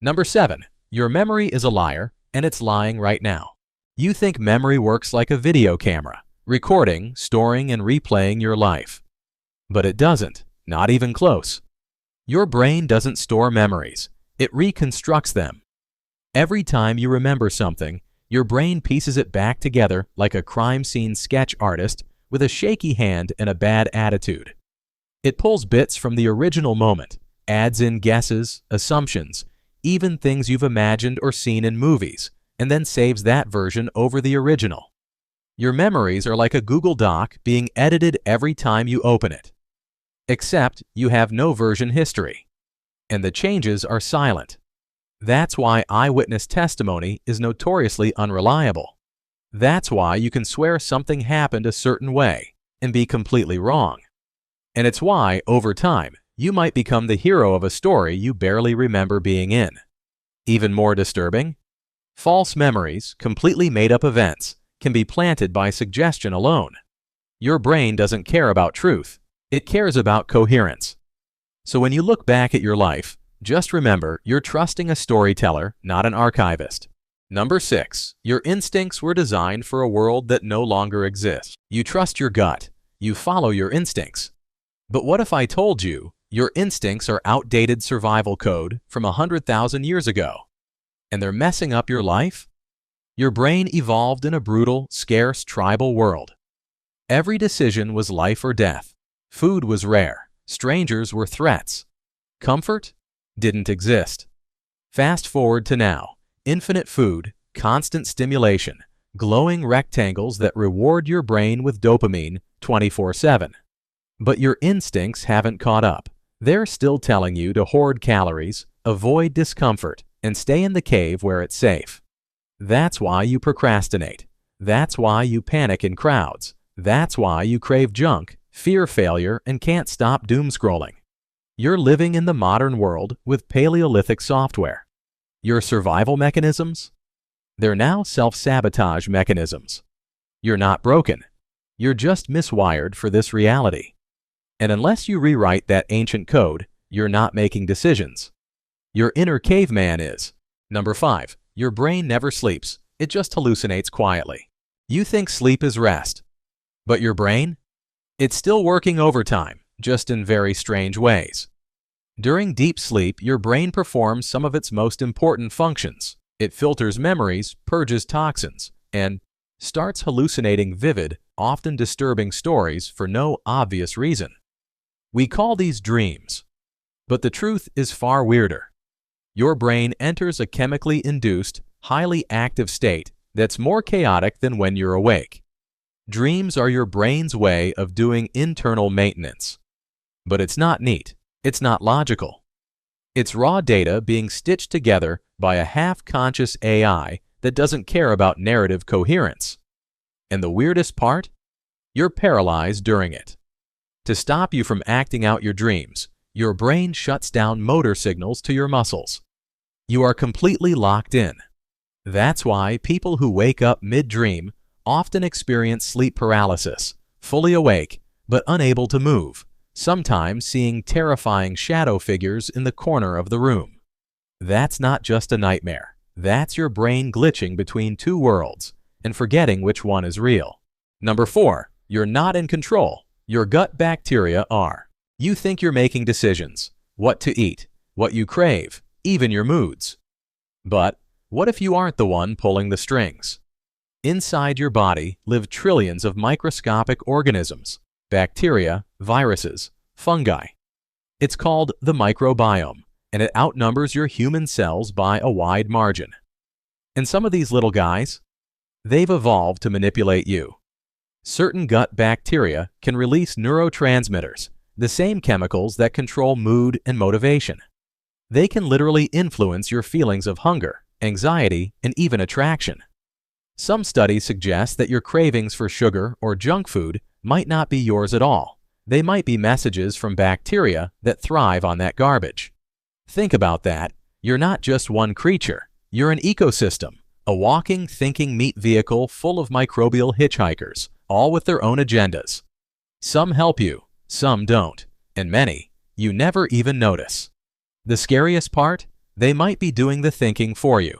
Number 7. Your memory is a liar, and it's lying right now. You think memory works like a video camera, recording, storing, and replaying your life. But it doesn't, not even close. Your brain doesn't store memories, it reconstructs them. Every time you remember something, your brain pieces it back together like a crime scene sketch artist with a shaky hand and a bad attitude. It pulls bits from the original moment, adds in guesses, assumptions, even things you've imagined or seen in movies, and then saves that version over the original. Your memories are like a Google Doc being edited every time you open it. Except you have no version history, and the changes are silent. That's why eyewitness testimony is notoriously unreliable. That's why you can swear something happened a certain way and be completely wrong. And it's why, over time, you might become the hero of a story you barely remember being in. Even more disturbing? False memories, completely made-up events, can be planted by suggestion alone. Your brain doesn't care about truth. It cares about coherence. So when you look back at your life, just remember you're trusting a storyteller, not an archivist. Number 6. Your instincts were designed for a world that no longer exists. You trust your gut. You follow your instincts. But what if I told you your instincts are outdated survival code from 100,000 years ago, and they're messing up your life? Your brain evolved in a brutal, scarce tribal world. Every decision was life or death. Food was rare. Strangers were threats. Comfort didn't exist. Fast forward to now. Infinite food, constant stimulation, glowing rectangles that reward your brain with dopamine 24/7. But your instincts haven't caught up. They're still telling you to hoard calories, avoid discomfort, and stay in the cave where it's safe. That's why you procrastinate. That's why you panic in crowds. That's why you crave junk, fear failure, and can't stop doom scrolling. You're living in the modern world with Paleolithic software. Your survival mechanisms? They're now self-sabotage mechanisms. You're not broken. You're just miswired for this reality. And unless you rewrite that ancient code, you're not making decisions. Your inner caveman is. Number 5. Your brain never sleeps. It just hallucinates quietly. You think sleep is rest. But your brain? It's still working overtime, just in very strange ways. During deep sleep, your brain performs some of its most important functions. It filters memories, purges toxins, and starts hallucinating vivid, often disturbing stories for no obvious reason. We call these dreams. But the truth is far weirder. Your brain enters a chemically induced, highly active state that's more chaotic than when you're awake. Dreams are your brain's way of doing internal maintenance. But it's not neat. It's not logical. It's raw data being stitched together by a half-conscious AI that doesn't care about narrative coherence. And the weirdest part? You're paralyzed during it. To stop you from acting out your dreams, your brain shuts down motor signals to your muscles. You are completely locked in. That's why people who wake up mid-dream often experience sleep paralysis, fully awake but unable to move, sometimes seeing terrifying shadow figures in the corner of the room. That's not just a nightmare. That's your brain glitching between two worlds and forgetting which one is real. Number 4. You're not in control. Your gut bacteria are. You think you're making decisions, what to eat, what you crave, even your moods. But what if you aren't the one pulling the strings? Inside your body live trillions of microscopic organisms, bacteria, viruses, fungi. It's called the microbiome, and it outnumbers your human cells by a wide margin. And some of these little guys, they've evolved to manipulate you. Certain gut bacteria can release neurotransmitters, the same chemicals that control mood and motivation. They can literally influence your feelings of hunger, anxiety, and even attraction. Some studies suggest that your cravings for sugar or junk food might not be yours at all. They might be messages from bacteria that thrive on that garbage. Think about that. You're not just one creature. You're an ecosystem, a walking, thinking meat vehicle full of microbial hitchhikers, all with their own agendas. Some help you, some don't, and many you never even notice. The scariest part? They might be doing the thinking for you.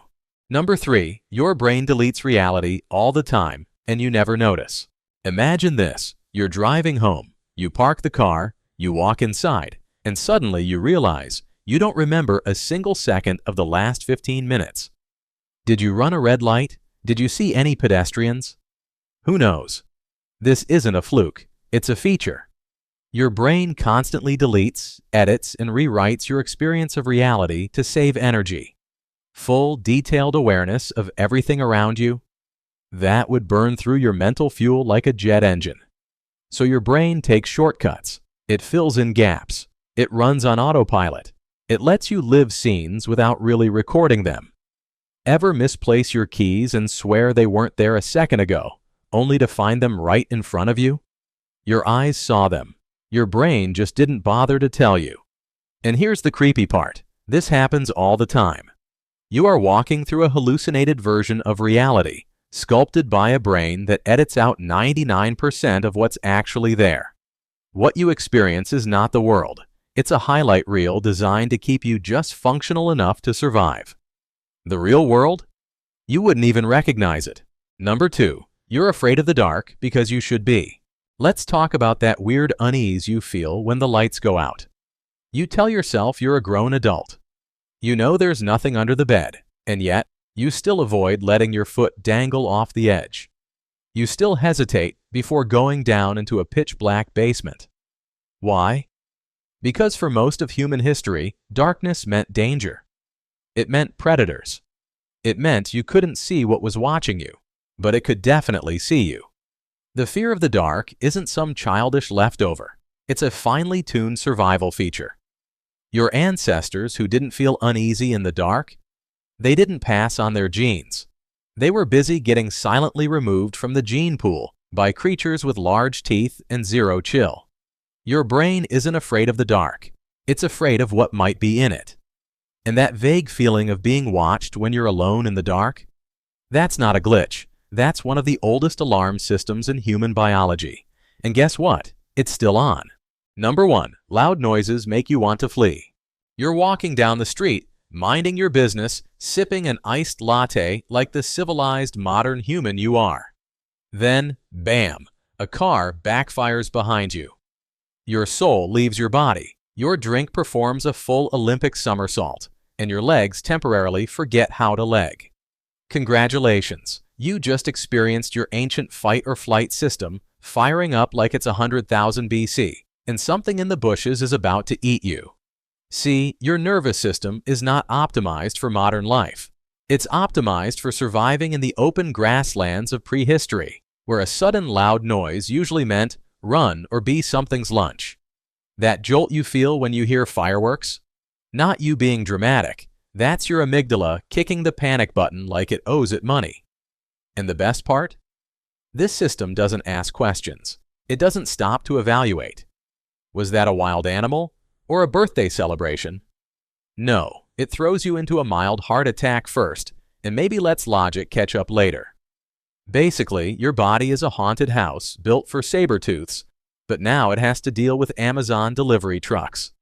Number 3, your brain deletes reality all the time and you never notice. Imagine this. You're driving home. You park the car, you walk inside, and suddenly you realize you don't remember a single second of the last 15 minutes. Did you run a red light? Did you see any pedestrians? Who knows? This isn't a fluke. It's a feature. Your brain constantly deletes, edits, and rewrites your experience of reality to save energy. Full, detailed awareness of everything around you, that would burn through your mental fuel like a jet engine. So your brain takes shortcuts. It fills in gaps. It runs on autopilot. It lets you live scenes without really recording them. Ever misplace your keys and swear they weren't there a second ago, only to find them right in front of you? Your eyes saw them. Your brain just didn't bother to tell you. And here's the creepy part. This happens all the time. You are walking through a hallucinated version of reality, sculpted by a brain that edits out 99% of what's actually there. What you experience is not the world. It's a highlight reel designed to keep you just functional enough to survive. The real world? You wouldn't even recognize it. Number 2, you're afraid of the dark because you should be. Let's talk about that weird unease you feel when the lights go out. You tell yourself you're a grown adult. You know there's nothing under the bed, and yet you still avoid letting your foot dangle off the edge. You still hesitate before going down into a pitch-black basement. Why? Because for most of human history, darkness meant danger. It meant predators. It meant you couldn't see what was watching you, but it could definitely see you. The fear of the dark isn't some childish leftover. It's a finely tuned survival feature. Your ancestors who didn't feel uneasy in the dark, they didn't pass on their genes. They were busy getting silently removed from the gene pool by creatures with large teeth and zero chill. Your brain isn't afraid of the dark. It's afraid of what might be in it. And that vague feeling of being watched when you're alone in the dark? That's not a glitch. That's one of the oldest alarm systems in human biology. And guess what? It's still on. Number 1, loud noises make you want to flee. You're walking down the street, minding your business, sipping an iced latte like the civilized modern human you are. Then, bam, a car backfires behind you. Your soul leaves your body. Your drink performs a full Olympic somersault, and your legs temporarily forget how to leg. Congratulations, you just experienced your ancient fight or flight system firing up like it's 100,000 BC, and something in the bushes is about to eat you. See, your nervous system is not optimized for modern life. It's optimized for surviving in the open grasslands of prehistory, where a sudden loud noise usually meant run or be something's lunch. That jolt you feel when you hear fireworks? Not you being dramatic. That's your amygdala kicking the panic button like it owes it money. And the best part? This system doesn't ask questions. It doesn't stop to evaluate. Was that a wild animal or a birthday celebration? No, it throws you into a mild heart attack first and maybe lets logic catch up later. Basically, your body is a haunted house built for saber-tooths, but now it has to deal with Amazon delivery trucks.